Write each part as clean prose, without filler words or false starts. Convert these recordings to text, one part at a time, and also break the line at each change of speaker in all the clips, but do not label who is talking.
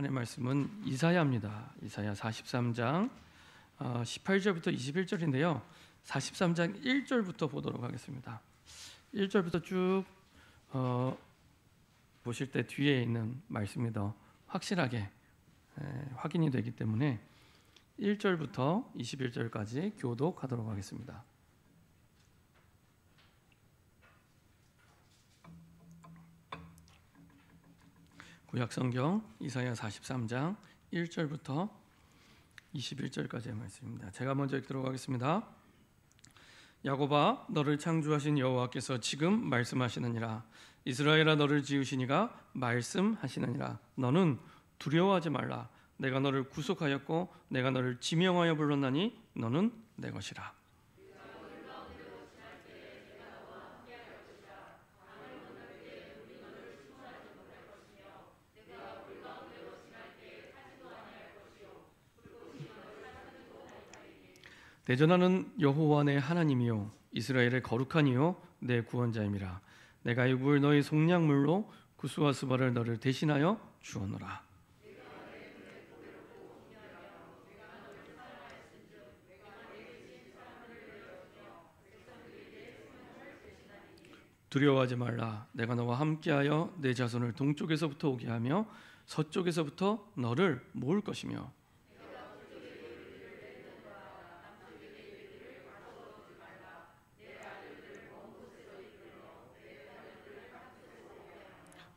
하나님의 말씀은 이사야입니다. 이사야 43장 18절부터 21절인데요. 43장 1절부터 보도록 하겠습니다. 1절부터 쭉 보실 때 뒤에 있는 말씀이 더 확실하게 확인이 되기 때문에 1절부터 21절까지 교독하도록 하겠습니다. 구약성경 이사야 43장 1절부터 21절까지의 말씀입니다. 제가 먼저 읽도록 하겠습니다. 야곱아, 너를 창조하신 여호와께서 지금 말씀하시느니라. 이스라엘아, 너를 지으시니가 말씀하시느니라. 너는 두려워하지 말라. 내가 너를 구속하였고 내가 너를 지명하여 불렀나니 너는 내 것이라. 대전하는 여호와 내 하나님이요 이스라엘의 거룩한 이요 내 구원자임이라. 내가 이국을 너희 속량물로 구스와 스바를 너를 대신하여 주었노라. 두려워하지 말라. 내가 너와 함께하여 내 자손을 동쪽에서부터 오게 하며 서쪽에서부터 너를 모을 것이며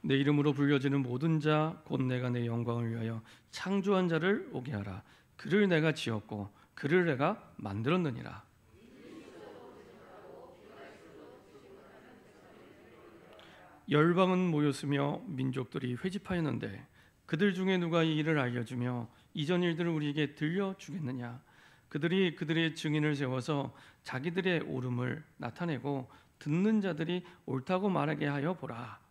내 이름으로 불려지는 모든 자 곧 내가 내 영광을 위하여 창조한 자를 오게 하라. 그를 내가 지었고 그를 내가 만들었느니라. 열방은 모였으며 민족들이 회집하였는데 그들 중에 누가 이 일을 알려주며 이전 일들을 우리에게 들려주겠느냐. 그들이 그들의 증인을 세워서 자기들의 옳음을 나타내고 듣는 자들이 옳다고 말하게 하여 보라.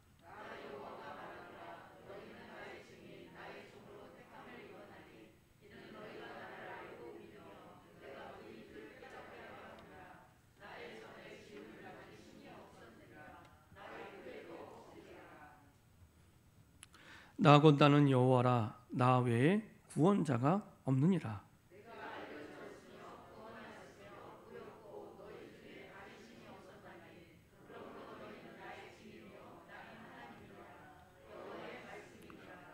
나 곧 나는 여호와라. 나 외에 구원자가 없느니라.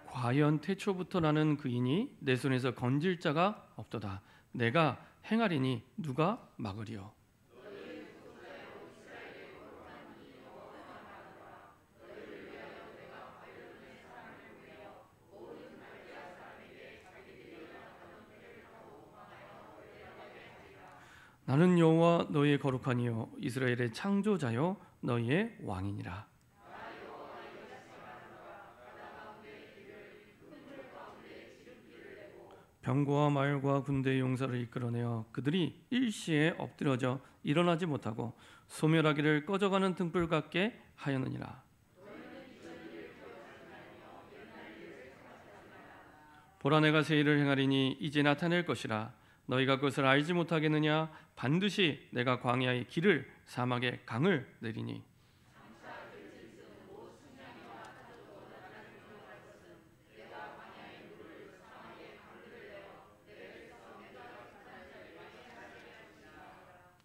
과연 태초부터 나는 그이니 내 손에서 건질 자가 없도다. 내가 행하리니 누가 막으리요. 나는 여호와 너희의 거룩하니요 이스라엘의 창조자요 너희의 왕이니라. 병거와 말과 군대의 용사를 이끌어내어 그들이 일시에 엎드러져 일어나지 못하고 소멸하기를 꺼져가는 등불 같게 하였느니라. 보라, 내가 새 일을 행하리니 이제 나타낼 것이라. 너희가 그것을 알지 못하겠느냐. 반드시 내가 광야의 길을 사막의 강을 내리니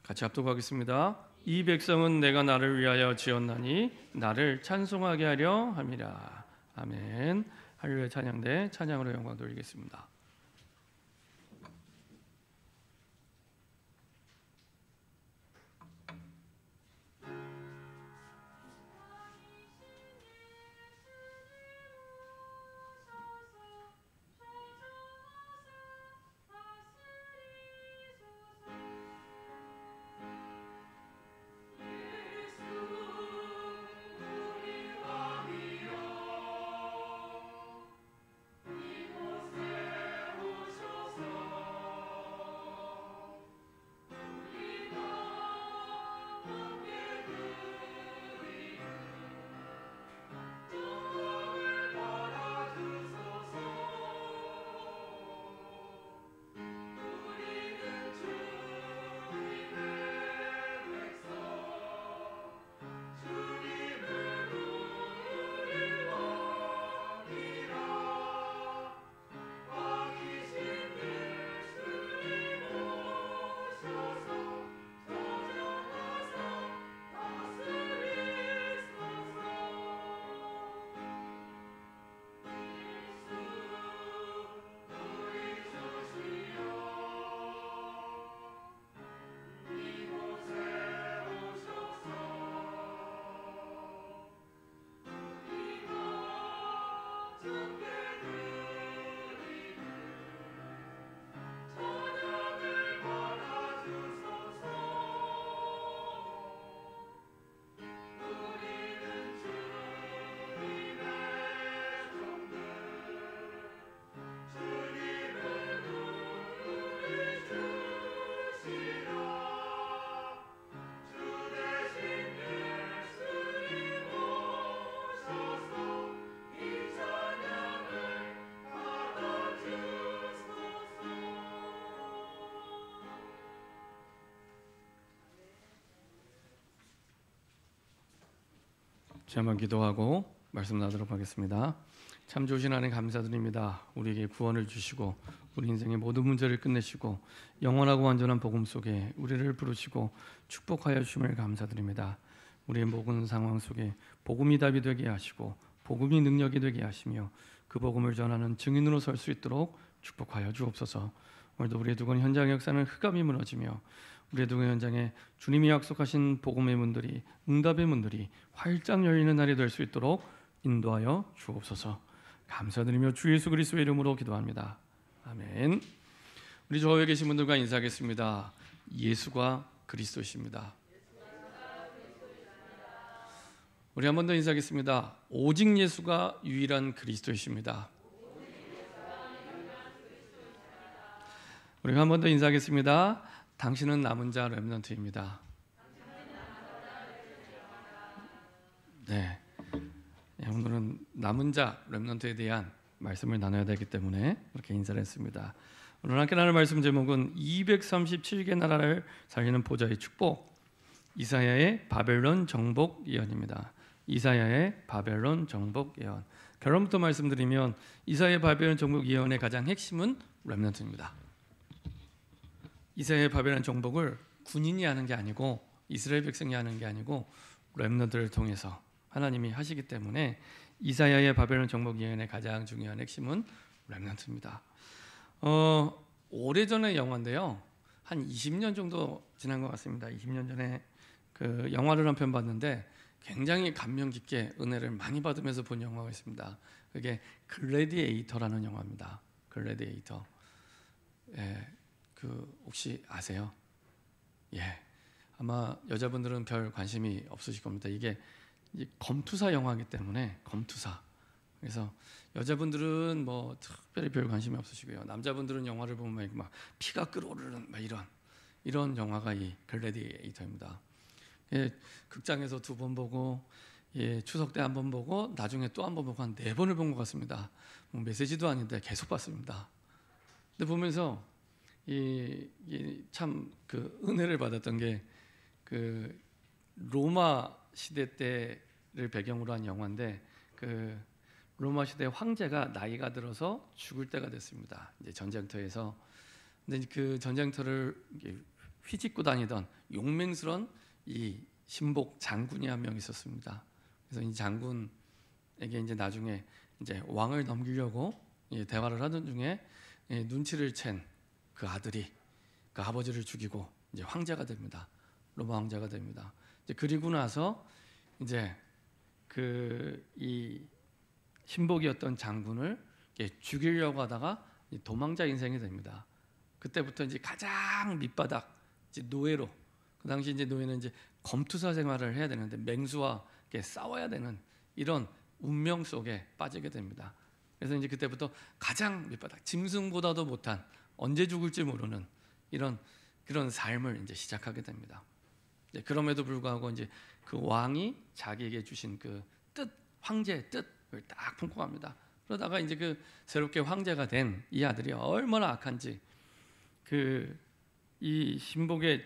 같이 합독하겠습니다. 이 백성은 내가 나를 위하여 지었나니 나를 찬송하게 하려 함이라. 아멘. 할렐루야. 찬양대 찬양으로 영광 돌리겠습니다. 같이 한번 기도하고 말씀 나누도록 하겠습니다. 참 좋으신 하나님 감사드립니다. 우리에게 구원을 주시고 우리 인생의 모든 문제를 끝내시고 영원하고 완전한 복음 속에 우리를 부르시고 축복하여 주심을 감사드립니다. 우리의 모든 상황 속에 복음이 답이 되게 하시고 복음이 능력이 되게 하시며 그 복음을 전하는 증인으로 설 수 있도록 축복하여 주옵소서. 오늘도 우리의 두건 현장 역사는 흑암이 무너지며 우리의 두건 현장에 주님이 약속하신 복음의 문들이 응답의 문들이 활짝 열리는 날이 될 수 있도록 인도하여 주옵소서. 감사드리며 주 예수 그리스도의 이름으로 기도합니다. 아멘. 우리 좌우에 계신 분들과 인사하겠습니다. 예수가 그리스도이십니다. 우리 한 번 더 인사하겠습니다. 오직 예수가 유일한 그리스도이십니다. 우리가 한 번 더 인사하겠습니다. 당신은 남은 자 렘넌트입니다. 네. 오늘은 남은 자 렘넌트에 대한 말씀을 나눠야 되기 때문에 이렇게 인사를 했습니다. 오늘 함께 나눌 말씀 제목은 237개 나라를 살리는 보좌의 축복, 이사야의 바벨론 정복 예언입니다. 이사야의 바벨론 정복 예언. 결론부터 말씀드리면 이사야의 바벨론 정복 예언의 가장 핵심은 렘넌트입니다. 이사야의 바벨론 정복을 군인이 하는 게 아니고 이스라엘 백성이 하는 게 아니고 렘넌트를 통해서 하나님이 하시기 때문에 이사야의 바벨론 정복 예언의 가장 중요한 핵심은 렘넌트입니다. 오래전의 영화인데요. 한 20년 정도 지난 것 같습니다. 20년 전에 그 영화를 한 편 봤는데 굉장히 감명 깊게 은혜를 많이 받으면서 본 영화가 있습니다. 그게 글래디에이터라는 영화입니다. 글래디에이터. 예, 그 혹시 아세요? 예, 아마 여자분들은 별 관심이 없으실 겁니다. 이게 검투사 영화이기 때문에 검투사. 그래서 여자분들은 뭐 특별히 별 관심이 없으시고요. 남자분들은 영화를 보면 막 피가 끓어오르는 막 이런 영화가 이 글래디에이터입니다. 예, 극장에서 2번 보고 추석 때 1번 보고 나중에 또 1번 보고 한 4번을 본 것 같습니다. 뭐 메시지도 아닌데 계속 봤습니다. 근데 보면서 참 그 은혜를 받았던 게 그 로마 시대 때를 배경으로 한 영화인데 그 로마 시대 황제가 나이가 들어서 죽을 때가 됐습니다. 이제 전쟁터에서. 근데 그 전쟁터를 휘짓고 다니던 용맹스러운 이 신복 장군이 한 명 있었습니다. 그래서 이 장군에게 이제 나중에 이제 왕을 넘기려고 대화를 하던 중에 눈치를 챈 그 아들이 그 아버지를 죽이고 이제 황제가 됩니다. 로마 황제가 됩니다. 이제 그리고 나서 이제 그 이 신복이었던 장군을 죽이려고 하다가 도망자 인생이 됩니다. 그때부터 이제 가장 밑바닥 이제 노예로, 그 당시 이제 노예는 이제 검투사 생활을 해야 되는데 맹수와 싸워야 되는 이런 운명 속에 빠지게 됩니다. 그래서 이제 그때부터 가장 밑바닥, 짐승보다도 못한, 언제 죽을지 모르는 그런 삶을 이제 시작하게 됩니다. 그럼에도 불구하고 이제 그 왕이 자기에게 주신 그 뜻, 황제의 뜻을 딱 품고 갑니다. 그러다가 이제 그 새롭게 황제가 된 이 아들이 얼마나 악한지 이 신복의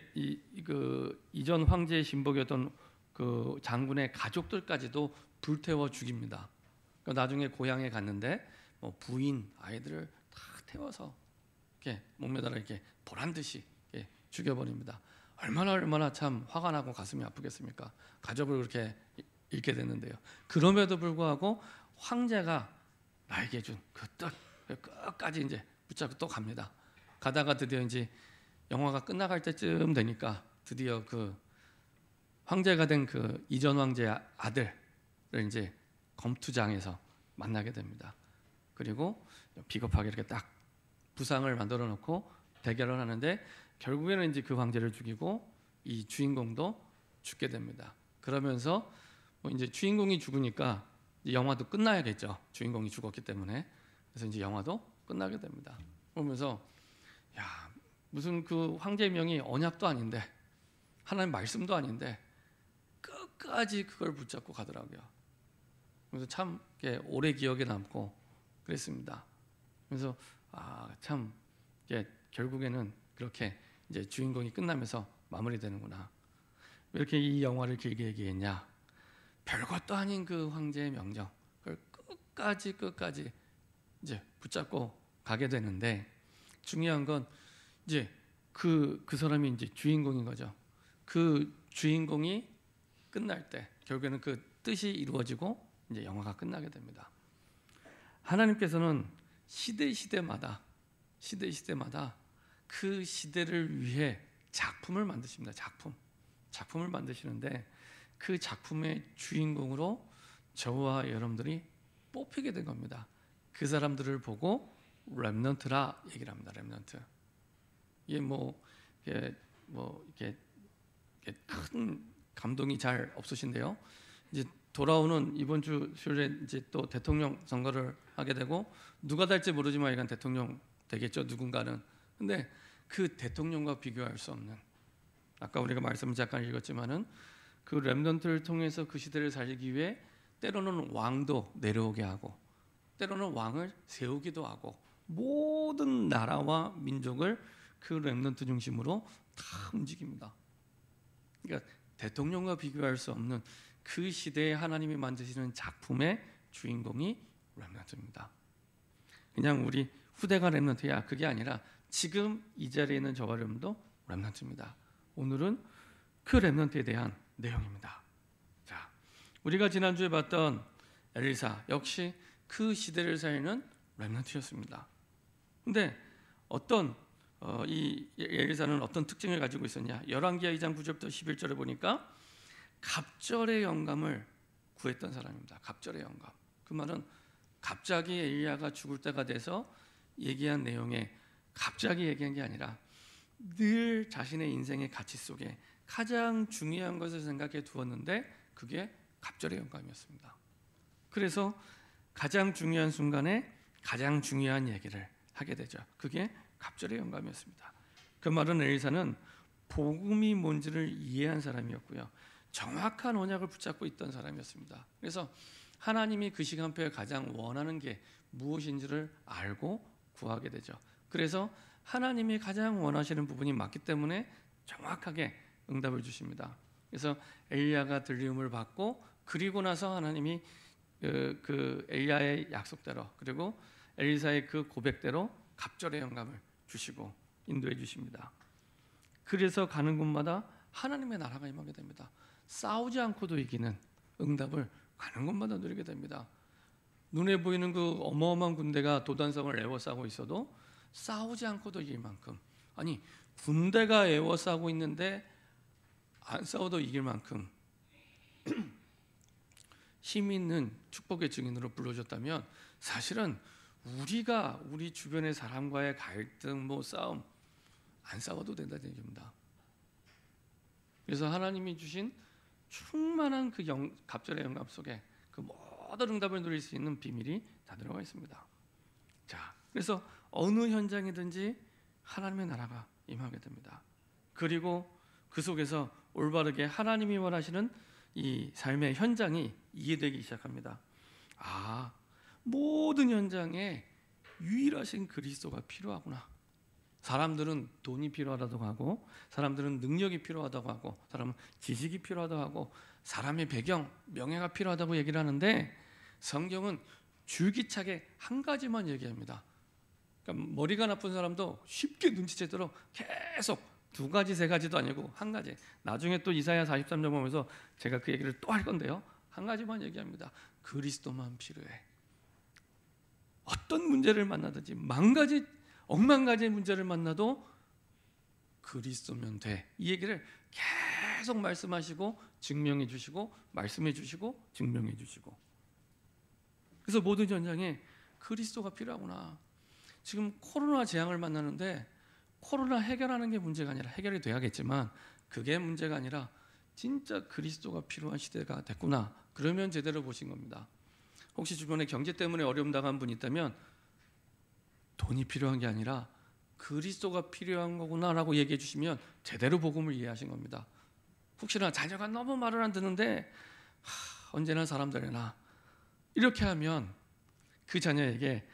그 이전 황제의 신복이었던 그 장군의 가족들까지도 불태워 죽입니다. 나중에 고향에 갔는데 뭐 부인, 아이들을 다 태워서 이렇게 목매달아 이렇게 보란 듯이 죽여버립니다. 얼마나 참 화가 나고 가슴이 아프겠습니까? 가족을 그렇게 잃게 됐는데요. 그럼에도 불구하고 황제가 나에게 준 그 뜻 끝까지 이제 붙잡고 또 갑니다. 가다가 드디어 이제 영화가 끝나갈 때쯤 되니까 드디어 그 황제가 된 그 이전 황제의 아들을 이제 검투장에서 만나게 됩니다. 그리고 비겁하게 이렇게 딱 부상을 만들어 놓고 대결을 하는데 결국에는 이제 그 황제를 죽이고 이 주인공도 죽게 됩니다. 그러면서 뭐 이제 주인공이 죽으니까 이제 영화도 끝나야겠죠. 주인공이 죽었기 때문에. 그래서 이제 영화도 끝나게 됩니다. 그러면서 야, 무슨 그 황제의 명이 언약도 아닌데 하나님 말씀도 아닌데 끝까지 그걸 붙잡고 가더라고요. 그래서 참 오래 기억에 남고 그랬습니다. 그래서 참 결국에는 그렇게 이제 주인공이 끝나면서 마무리되는구나. 왜 이렇게 이 영화를 길게 얘기했냐? 별것도 아닌 그 황제의 명령, 그걸 끝까지 이제 붙잡고 가게 되는데, 중요한 건 이제 그 사람이 이제 주인공인 거죠. 그 주인공이 끝날 때 결국에는 그 뜻이 이루어지고 이제 영화가 끝나게 됩니다. 하나님께서는 시대마다 그 시대를 위해 작품을 만드십니다. 작품을 만드시는데, 그 작품의 주인공으로 저와 여러분들이 뽑히게 된 겁니다. 그 사람들을 보고 렘넌트라 얘기를 합니다. 렘넌트. 이게 이렇게 큰 감동이 잘 없으신데요. 이제 돌아오는 이번 주 수요일에 이제 또 대통령 선거를 하게 되고, 누가 될지 모르지만 이건 대통령 되겠죠, 누군가는. 근데 그 대통령과 비교할 수 없는, 아까 우리가 말씀을 잠깐 읽었지만은 그 렘넌트를 통해서 그 시대를 살리기 위해 때로는 왕도 내려오게 하고, 때로는 왕을 세우기도 하고, 모든 나라와 민족을 그 렘넌트 중심으로 다 움직입니다. 그러니까 대통령과 비교할 수 없는 그 시대에 하나님이 만드시는 작품의 주인공이 렘넌트입니다. 그냥 우리 후대가 렘넌트야, 그게 아니라 지금 이 자리에 있는 저와 여러분도 렘넌트입니다. 오늘은 그 렘넌트에 대한 내용입니다. 자, 우리가 지난주에 봤던 엘리사 역시 그 시대를 살리는 렘넌트였습니다. 근데 이 엘리사는 어떤 특징을 가지고 있었냐? 열왕기하 2장 9절부터 11절에 보니까 갑절의 영감을 구했던 사람입니다. 갑절의 영감. 그 말은 갑자기 엘리야가 죽을 때가 돼서 얘기한 내용에 갑자기 얘기한 게 아니라 늘 자신의 인생의 가치 속에 가장 중요한 것을 생각해 두었는데, 그게 갑절의 영감이었습니다. 그래서 가장 중요한 순간에 가장 중요한 얘기를 하게 되죠. 그게 갑절의 영감이었습니다. 그 말은 엘리사는 복음이 뭔지를 이해한 사람이었고요, 정확한 언약을 붙잡고 있던 사람이었습니다. 그래서 하나님이 그 시간표에 가장 원하는 게 무엇인지를 알고 구하게 되죠. 그래서 하나님이 가장 원하시는 부분이 맞기 때문에 정확하게 응답을 주십니다. 그래서 엘리야가 들림을 받고, 그리고 나서 하나님이 그 엘리야의 약속대로, 그리고 엘리사의 그 고백대로 갑절의 영감을 주시고 인도해 주십니다. 그래서 가는 곳마다 하나님의 나라가 임하게 됩니다. 싸우지 않고도 이기는 응답을 가는 곳마다 누리게 됩니다. 눈에 보이는 그 어마어마한 군대가 도단성을 에워싸고 있어도 싸우지 않고도 이길 만큼, 아니 군대가 에워싸고 있는데 안 싸워도 이길 만큼 힘 있는 축복의 증인으로 불러줬다면, 사실은 우리가 우리 주변의 사람과의 갈등, 싸움 안 싸워도 된다는 얘기입니다. 그래서 하나님이 주신 충만한 그 갑절의 영감 속에 그 모든 응답을 누릴 수 있는 비밀이 다 들어가 있습니다. 자, 그래서 어느 현장이든지 하나님의 나라가 임하게 됩니다. 그리고 그 속에서 올바르게 하나님이 원하시는 이 삶의 현장이 이해되기 시작합니다. 아, 모든 현장에 유일하신 그리스도가 필요하구나. 사람들은 돈이 필요하다고 하고, 사람들은 능력이 필요하다고 하고, 사람은 지식이 필요하다고 하고, 사람의 배경, 명예가 필요하다고 얘기를 하는데, 성경은 줄기차게 한 가지만 얘기합니다. 그러니까 머리가 나쁜 사람도 쉽게 눈치채도록 계속 두 가지, 세 가지도 아니고 한 가지. 나중에 또 이사야 43장 보면서 제가 그 얘기를 또 할 건데요, 한 가지만 얘기합니다. 그리스도만 필요해. 어떤 문제를 만나든지, 억만 가지의 문제를 만나도 그리스도면 돼. 이 얘기를 계속 말씀하시고 증명해 주시고, 말씀해 주시고 증명해 주시고. 그래서 모든 현장에 그리스도가 필요하구나. 지금 코로나 재앙을 만나는데 코로나 해결하는 게 문제가 아니라, 해결이 돼야겠지만 그게 문제가 아니라 진짜 그리스도가 필요한 시대가 됐구나. 그러면 제대로 보신 겁니다. 혹시 주변에 경제 때문에 어려움 당한 분이 있다면 돈이 필요한 게 아니라 그리스도가 필요한 거구나라고 얘기해 주시면 제대로 복음을 이해하신 겁니다. 혹시나 자녀가 너무 말을 안 듣는데 언제나 사람들이나 이렇게 하면 그 자녀에게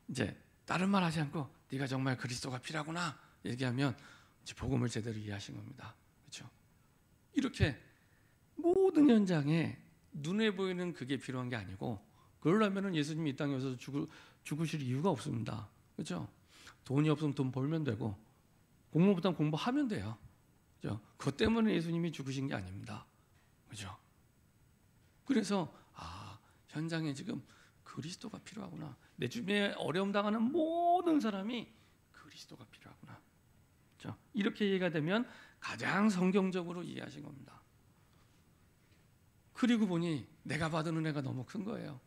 이제 다른 말 하지 않고 네가 정말 그리스도가 필요하구나 얘기하면 이제 복음을 제대로 이해하신 겁니다. 그렇죠? 이렇게 모든 현장에 눈에 보이는 그게 필요한 게 아니고, 그러려면 예수님이 이 땅에 오셔서 죽으실 이유가 없습니다. 그렇죠? 돈이 없으면 돈 벌면 되고, 공부보다 공부하면 돼요. 그렇죠? 그것 때문에 예수님이 죽으신 게 아닙니다. 그렇죠? 그래서 현장에 지금 그리스도가 필요하구나. 내 주변에 어려움 당하는 모든 사람이 그리스도가 필요하구나. 그렇죠? 이렇게 이해가 되면 가장 성경적으로 이해하신 겁니다. 그리고 보니 내가 받은 은혜가 너무 큰 거예요.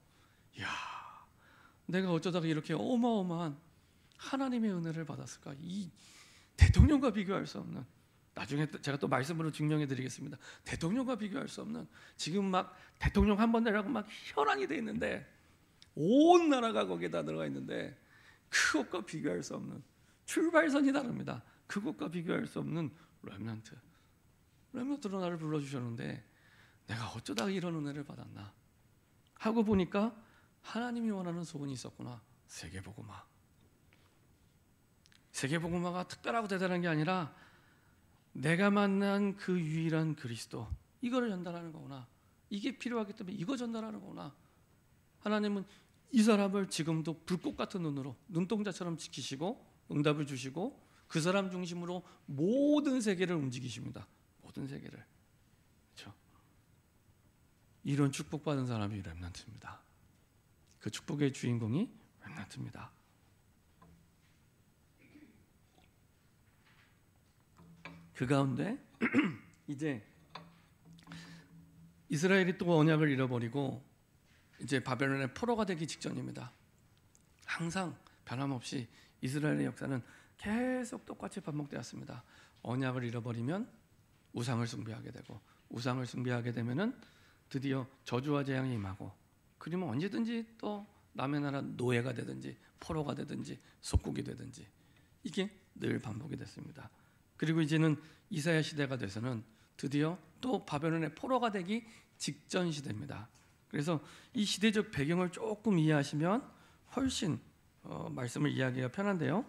이야, 내가 어쩌다가 이렇게 어마어마한 하나님의 은혜를 받았을까? 이 대통령과 비교할 수 없는, 나중에 제가 또 말씀으로 증명해 드리겠습니다. 대통령과 비교할 수 없는, 지금 막 대통령 한 번 되라고 막 혈안이 돼 있는데, 온 나라가 거기에다 들어가 있는데 그것과 비교할 수 없는, 출발선이 다릅니다. 그것과 비교할 수 없는 렘넌트로 나를 불러주셨는데 내가 어쩌다가 이런 은혜를 받았나 하고 보니까 하나님이 원하는 소원이 있었구나. 세계복음화가 특별하고 대단한 게 아니라 내가 만난 그 유일한 그리스도, 이거를 전달하는 거구나. 이게 필요하기 때문에 이거 전달하는 거구나. 하나님은 이 사람을 지금도 불꽃 같은 눈으로 눈동자처럼 지키시고 응답을 주시고 그 사람 중심으로 모든 세계를 움직이십니다. 모든 세계를. 그렇죠? 이런 축복받은 사람이 렘넌트입니다. 그 축복의 주인공이 렘넌트입니다. 그 가운데 이제 이스라엘이 또 언약을 잃어버리고 이제 바벨론의 포로가 되기 직전입니다. 항상 변함없이 이스라엘의 역사는 계속 똑같이 반복되었습니다. 언약을 잃어버리면 우상을 숭배하게 되고, 우상을 숭배하게 되면은 드디어 저주와 재앙이 임하고, 그러면 언제든지 또 남의 나라 노예가 되든지 포로가 되든지 속국이 되든지, 이게 늘 반복이 됐습니다. 그리고 이제는 이사야 시대가 돼서는 드디어 또 바벨론의 포로가 되기 직전 시대입니다. 그래서 이 시대적 배경을 조금 이해하시면 훨씬 말씀을 이해하기가 편한데요.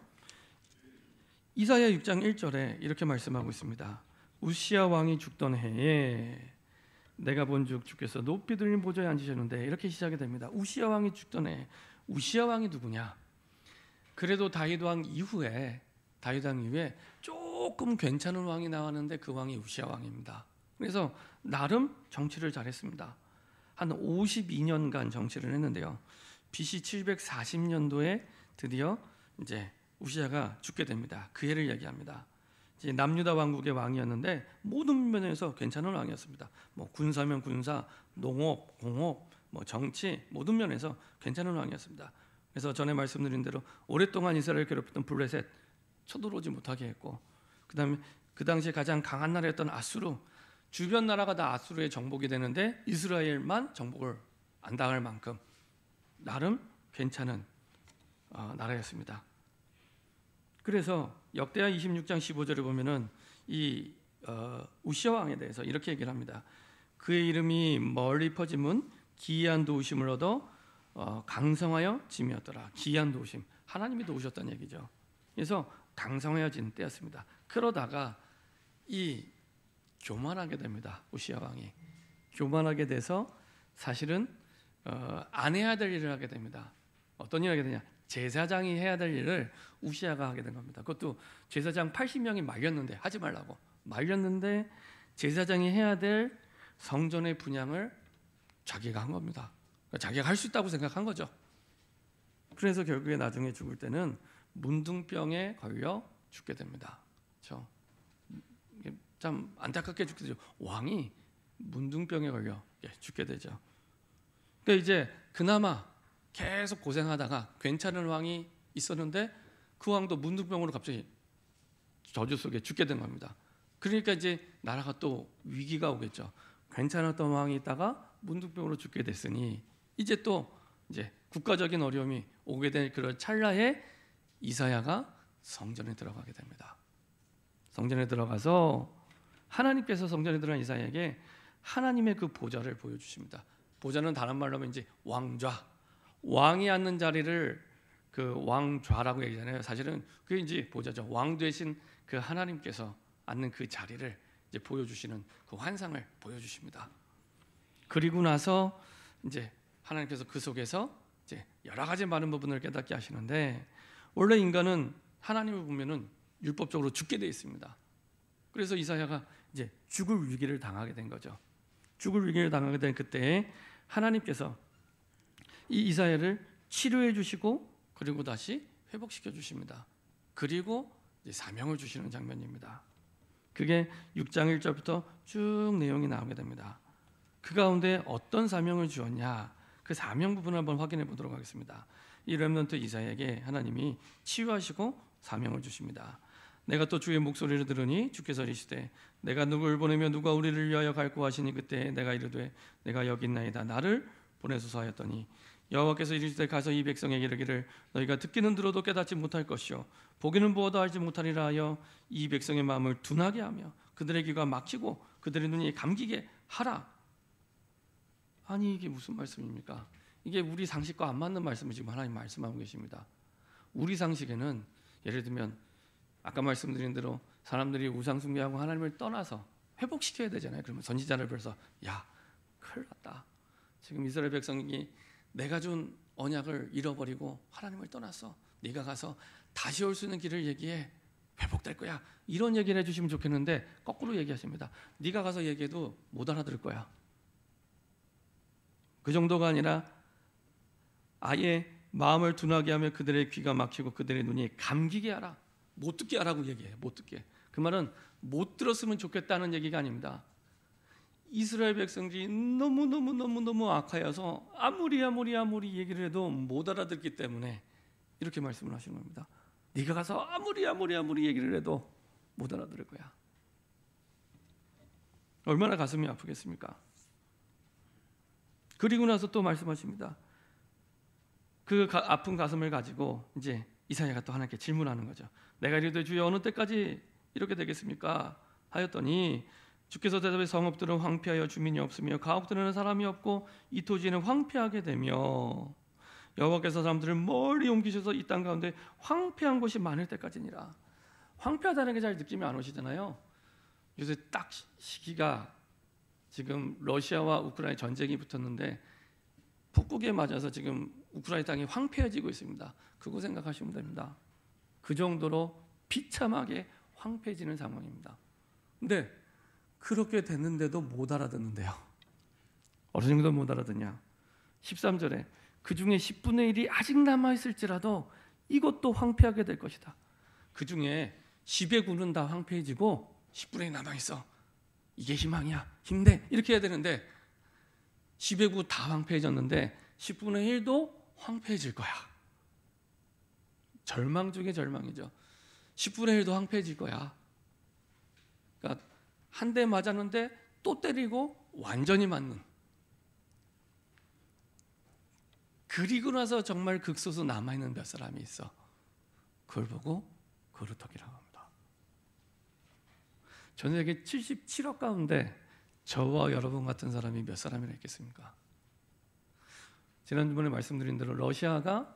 이사야 6장 1절에 이렇게 말씀하고 있습니다. 우시야 왕이 죽던 해에 내가 본즉 주께서 높이 들린 보좌에 앉으셨는데, 이렇게 시작이 됩니다. 우시야 왕이 죽던 해. 우시야 왕이 누구냐? 그래도 다윗 왕 이후에 조금 괜찮은 왕이 나왔는데 그 왕이 우시야 왕입니다. 그래서 나름 정치를 잘했습니다. 한 52년간 정치를 했는데요. BC 740년도에 드디어 이제 우시야가 죽게 됩니다. 그 해를 얘기합니다. 이제 남유다 왕국의 왕이었는데 모든 면에서 괜찮은 왕이었습니다. 뭐 군사면 군사, 농업, 공업, 뭐 정치, 모든 면에서 괜찮은 왕이었습니다. 그래서 전에 말씀드린 대로 오랫동안 이스라엘 괴롭혔던 블레셋 쳐들어오지 못하게 했고, 그다음에 그 당시에 가장 강한 나라였던 아수르, 주변 나라가 다 아수르의 정복이 되는데 이스라엘만 정복을 안 당할 만큼 나름 괜찮은 나라였습니다. 그래서 역대하 26장 15절에 보면은 이 우시야 왕에 대해서 이렇게 얘기를 합니다. 그의 이름이 멀리 퍼짐은 기이한 도우심을 얻어 강성하여 짐이었더라. 기이한 도우심, 하나님이 도우셨다는 얘기죠. 그래서 강성해진 때였습니다. 그러다가 이 교만하게 됩니다. 우시야 왕이 교만하게 돼서 사실은 안 해야 될 일을 하게 됩니다. 어떤 일을 하게 되냐? 제사장이 해야 될 일을 우시야가 하게 된 겁니다. 그것도 제사장 80명이 말렸는데, 하지 말라고 말렸는데 제사장이 해야 될 성전의 분향을 자기가 한 겁니다. 그러니까 자기가 할 수 있다고 생각한 거죠. 그래서 결국에 나중에 죽을 때는 문둥병에 걸려 죽게 됩니다. 그렇죠? 참 안타깝게 죽게 되죠. 왕이 문둥병에 걸려 죽게 되죠. 그러니까 이제 그나마 계속 고생하다가 괜찮은 왕이 있었는데 그 왕도 문둥병으로 갑자기 저주 속에 죽게 된 겁니다. 그러니까 이제 나라가 또 위기가 오겠죠. 괜찮았던 왕이 있다가 문둥병으로 죽게 됐으니 이제 국가적인 어려움이 오게 된 그런 찰나에 이사야가 성전에 들어가게 됩니다. 성전에 들어가서 하나님께서 성전에 들어간 이사야에게 하나님의 그 보좌를 보여주십니다. 보좌는 다른 말로 하면 이제 왕좌, 왕이 앉는 자리를 그 왕좌라고 얘기하잖아요. 사실은 그게 이제 보좌죠. 왕 되신 그 하나님께서 앉는 그 자리를 이제 보여주시는 그 환상을 보여주십니다. 그리고 나서 이제 하나님께서 그 속에서 이제 여러 가지 많은 부분을 깨닫게 하시는데, 원래 인간은 하나님을 보면은 율법적으로 죽게 돼 있습니다. 그래서 이사야가 이제 죽을 위기를 당하게 된 거죠. 죽을 위기를 당하게 된 그때에 하나님께서 이 이사야를 치료해 주시고 그리고 다시 회복시켜 주십니다. 그리고 이제 사명을 주시는 장면입니다. 그게 6장 1절부터 쭉 내용이 나오게 됩니다. 그 가운데 어떤 사명을 주었냐, 그 사명 부분을 한번 확인해 보도록 하겠습니다. 이 렘넌트 이사야에게 하나님이 치유하시고 사명을 주십니다. 내가 또 주의 목소리를 들으니 주께서 이르시되 내가 누구를 보내며 누가 우리를 위하여 갈고 하시니 그때 내가 이르되 내가 여기 있나이다 나를 보내소서 하였더니 여호와께서 이르시되 가서 이 백성에게 이르기를 너희가 듣기는 들어도 깨닫지 못할 것이요 보기는 보아도 알지 못하리라 하여 이 백성의 마음을 둔하게 하며 그들의 귀가 막히고 그들의 눈이 감기게 하라. 아니 이게 무슨 말씀입니까? 이게 우리 상식과 안 맞는 말씀을 지금 하나님 말씀하고 계십니다. 우리 상식에는 예를 들면 아까 말씀드린 대로 사람들이 우상 숭배하고 하나님을 떠나서 회복시켜야 되잖아요. 그러면 선지자를 벌써 야 큰일 났다. 지금 이스라엘 백성이 내가 준 언약을 잃어버리고 하나님을 떠났어. 네가 가서 다시 올 수 있는 길을 얘기해. 회복될 거야. 이런 얘기를 해주시면 좋겠는데 거꾸로 얘기하십니다. 네가 가서 얘기해도 못 알아들을 거야. 그 정도가 아니라 아예 마음을 둔하게 하며 그들의 귀가 막히고 그들의 눈이 감기게 하라. 못 듣게 하라고 얘기해. 못 듣게. 그 말은 못 들었으면 좋겠다는 얘기가 아닙니다. 이스라엘 백성들이 너무 악하여서 아무리 얘기를 해도 못 알아듣기 때문에 이렇게 말씀을 하시는 겁니다. 네가 가서 아무리 얘기를 해도 못 알아들을 거야. 얼마나 가슴이 아프겠습니까? 그리고 나서 또 말씀하십니다. 그 아픈 가슴을 가지고 이제 이사야가 또 하나님께 질문하는 거죠. 내가 이르되 주여 어느 때까지 이렇게 되겠습니까? 하였더니 주께서 대답해 성읍들은 황폐하여 주민이 없으며 가옥들에는 사람이 없고 이 토지는 황폐하게 되며 여호와께서 사람들을 멀리 옮기셔서 이 땅 가운데 황폐한 곳이 많을 때까지니라. 황폐하다는 게 잘 느낌이 안 오시잖아요. 요새 딱 시기가 지금 러시아와 우크라이나 전쟁이 붙었는데 북극에 맞아서 지금 우크라이나 땅이 황폐해지고 있습니다. 그거 생각하시면 됩니다. 그 정도로 비참하게 황폐해지는 상황입니다. 근데 그렇게 됐는데도 못 알아듣는데요. 어느 정도 못 알아듣냐? 13절에 그 중에 10분의 1이 아직 남아있을지라도 이것도 황폐하게 될 것이다. 그 중에 10의 9는 다 황폐해지고 10분의 1이 남아있어. 이게 희망이야. 힘내. 이렇게 해야 되는데 10의 9 다 황폐해졌는데 10분의 1도 황폐해질 거야. 절망 중에 절망이죠. 10분의 1도 황폐해질 거야. 그러니까 한 대 맞았는데 또 때리고 완전히 맞는. 그리고 나서 정말 극소수 남아있는 몇 사람이 있어. 그걸 보고 거루터기라고 합니다. 전 세계 77억 가운데 저와 여러분 같은 사람이 몇 사람이나 있겠습니까? 지난번에 말씀드린 대로 러시아가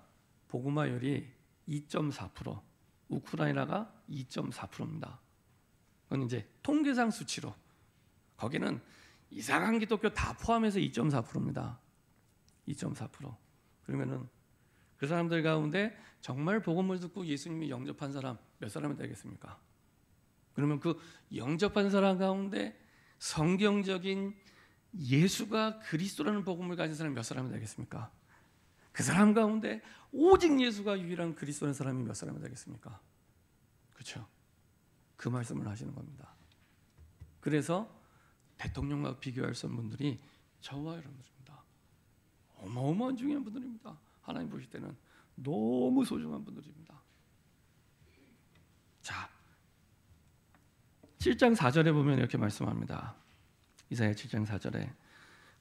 복음화율이 2.4%, 우크라이나가 2.4%입니다. 그건 이제 통계상 수치로. 거기는 이상한 기독교 다 포함해서 2.4%입니다. 2.4%. 그러면은 그 사람들 가운데 정말 복음을 듣고 예수님이 영접한 사람 몇 사람이 되겠습니까? 그러면 그 영접한 사람 가운데 성경적인 예수가 그리스도라는 복음을 가진 사람이 몇 사람이 되겠습니까? 그 사람 가운데 오직 예수가 유일한 그리스도라는 사람이 몇 사람이 되겠습니까? 그렇죠? 그 말씀을 하시는 겁니다. 그래서 대통령과 비교할 수 없는 분들이 저와 여러분들입니다. 어마어마한 중요한 분들입니다. 하나님 보실 때는 너무 소중한 분들입니다. 자, 7장 4절에 보면 이렇게 말씀합니다. 이사야 7장 4절에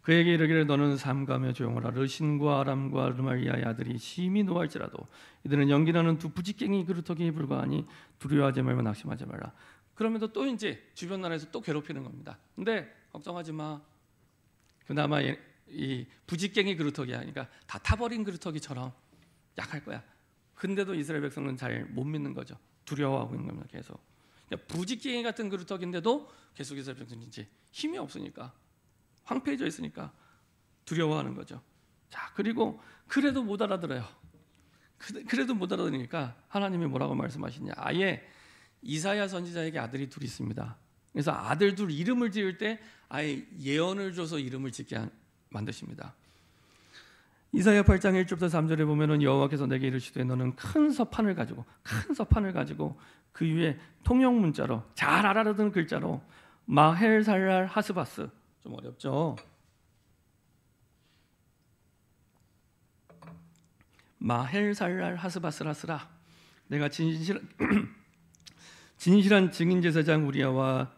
그에게 이르기를 너는 삼가며 조용하라. 르신과 아람과 르말리아의 아들이 심히 노할지라도 이들은 연기나는 두 부지깽이 그루터기에 불과하니 두려워하지 말고 낙심하지 말라. 그러면서 또 이제 주변 나라에서 또 괴롭히는 겁니다. 근데 걱정하지 마. 그나마 이 부지깽이 그루터기야. 그러니까 다 타버린 그루터기처럼 약할 거야. 근데도 이스라엘 백성은 잘 못 믿는 거죠. 두려워하고 있는 겁니다. 계속. 그러니까 부지깽이 같은 그루터기인데도 계속 이스라엘 백성은 이제 힘이 없으니까 황폐해져 있으니까 두려워하는 거죠. 자, 그리고 그래도 못 알아들어요. 그래도 못 알아들으니까 하나님이 뭐라고 말씀하시냐? 아예 이사야 선지자에게 아들이 둘이 있습니다. 그래서 아들 둘 이름을 지을 때 아예 예언을 줘서 이름을 짓게 만드십니다. 이사야 8장 1절부터 3절에 보면은 여호와께서 내게 이르시되 너는 큰 서판을 가지고 그 위에 통용 문자로 잘 알아듣는 글자로 마헬살랄 하스바스, 좀 어렵죠? 마헬살랄 하스바스라 쓰라. 내가 진실한 증인 제사장 우리야와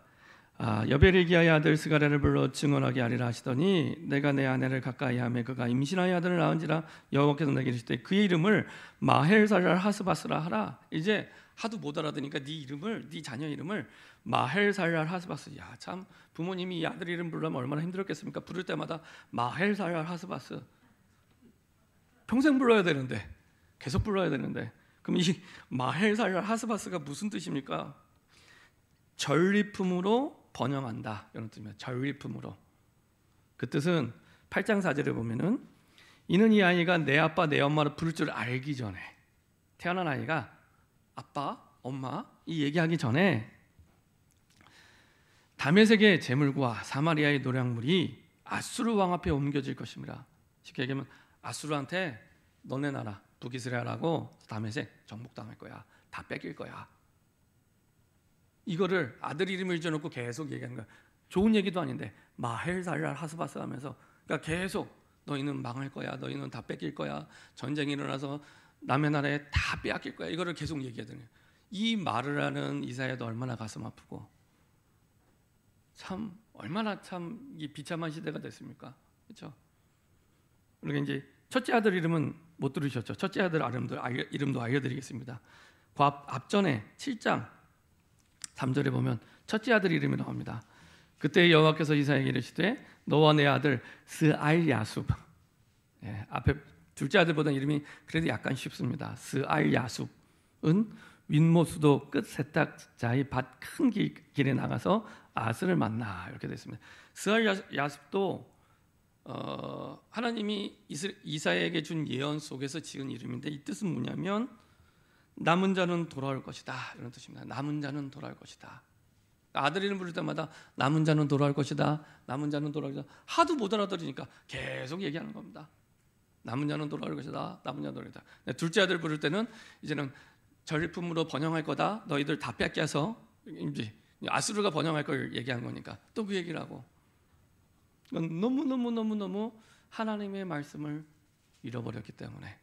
여베레기야의 아들 스가랴를 불러 증언하게 하리라 하시더니 내가 내 아내를 가까이하며 그가 임신하여 아들을 낳은지라 여호와께서 내게 이르시되 그의 이름을 마헬살랄 하스바스라 하라. 이제 하도 못 알아듣니까 네 자녀 이름을 마헬살랄 하스바스. 야, 참 부모님이 이 아들 이름 부르려면 얼마나 힘들었겠습니까? 부를 때마다 마헬살랄 하스바스. 평생 불러야 되는데, 계속 불러야 되는데, 그럼 이 마헬살랄 하스바스가 무슨 뜻입니까? 전리품으로 번영한다, 이런 뜻입니다. 전리품으로. 그 뜻은 8장 4절에 보면은 이는 이 아이가 내 아빠 내 엄마를 부를 줄 알기 전에, 태어난 아이가 아빠, 엄마 이 얘기하기 전에 다메섹의 제물과 사마리아의 노략물이 아수르 왕 앞에 옮겨질 것입니다. 쉽게 얘기하면 아수르한테 너네 나라 북이스라엘하고 다메섹 정복당할 거야. 다 뺏길 거야. 이거를 아들 이름을 지어놓고 계속 얘기하는 거야. 좋은 얘기도 아닌데 마헬살랄 하스바스 하면서, 그러니까 계속 너희는 망할 거야. 너희는 다 뺏길 거야. 전쟁이 일어나서 남의 나라에 다 빼앗길 거야. 이거를 계속 얘기하더니 이 말을 하는 이사야도 얼마나 가슴 아프고 참 얼마나 참 이 비참한 시대가 됐습니까? 그렇죠? 그리고 이제 첫째 아들 이름은 못 들으셨죠? 첫째 아들 이름도 알려드리겠습니다. 그 앞전에 7장 3절에 보면 첫째 아들 이름이 나옵니다. 그때 여호와께서 이사야에게 이르시되 너와 내 아들 스알야숲, 앞에 둘째 아들보다 이름이 그래도 약간 쉽습니다. 스알야숲은 윗모수도 끝 세탁자의 밭 큰 길에 나가서 아스를 만나, 이렇게 됐습니다. 스알야숲도 하나님이 이사야에게 준 예언 속에서 지은 이름인데 이 뜻은 뭐냐면 남은 자는 돌아올 것이다, 이런 뜻입니다. 남은 자는 돌아올 것이다. 아들 이름 부를 때마다 남은 자는 돌아올 것이다, 남은 자는 돌아올 것이다. 하도 못 알아들으니까 계속 얘기하는 겁니다. 남은 자는 돌아올 것이다, 남은 자는 돌아올 것이다. 둘째 아들 부를 때는 이제는 전리품으로 번영할 거다, 너희들 다 뺏겨서 이제 아수르가 번영할 걸 얘기한 거니까 또 그 얘기를 하고, 너무 하나님의 말씀을 잃어버렸기 때문에